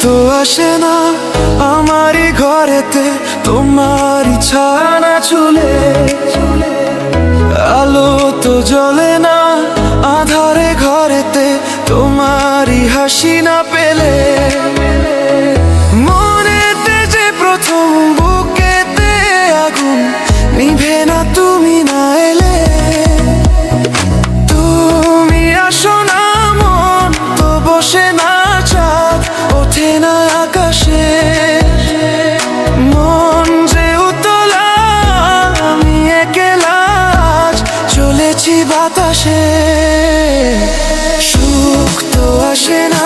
তো আসে না আমারই ঘরেতে তোমারই ছানা চুলে, আলো তো জ্বলে না আধারে ঘরেতে তোমারই হাসি না পেলে। মনেতে যে প্রথম বুকেতে আগুন নিভে না তুমি না এলে। তুমি আসো না মন তো বসে না চাঁদ ওঠে না আকাশে। মন যে উতলা আমি একলা আজ চলেছি বাতাসে। সুখ তো আসে না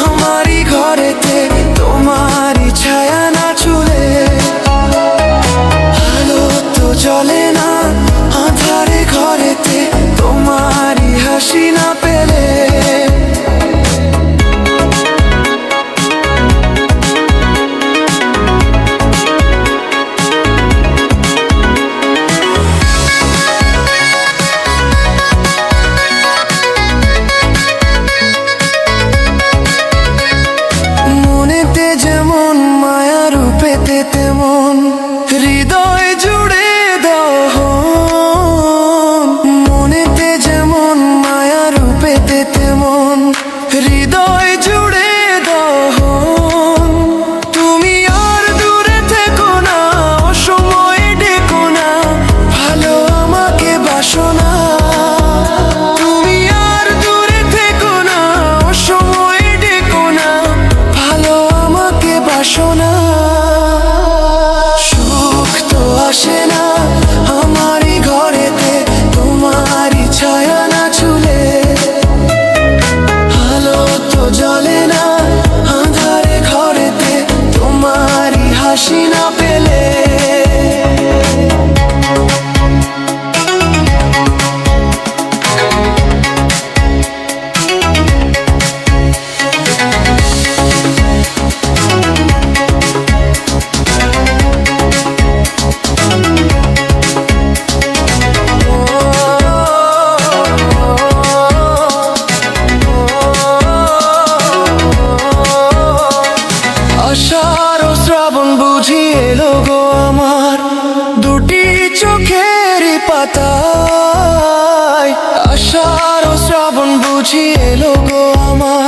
আমারই ঘরেতে তোমারই ছায়া না চুলে, আলো তো জ্বলে না আধারে ঘরেতে তোমারই হাসি না পেলে। মনেতে যেমন মায়া রূপেতে তেমন হৃদয় জুড়ে দহন। মনেতে যেমন মায়া রূপেতে তেমন হৃদয় জুড়ে দহন। তুমি আর দূরে থেকো না অসময়ে ডেকো না ভালো আমাকে বাসো না। তুমি আর দূরে থেকো না অসময়ে ডেকো না ভালো আমাকে বাসো না। সুখ তো আসে না আমারই ঘরেতে তোমারই ছায়া না চুলে, আলো তো জ্বলে না আঁধারে ঘরেতে তোমারই হাসি না পেলে। আষাঢ় ও শ্রাবণ বুঝি এলো গো আমার দুটি চোখেরই পাতায়। আষাঢ় ও শ্রাবণ বুঝি এলো গো আমার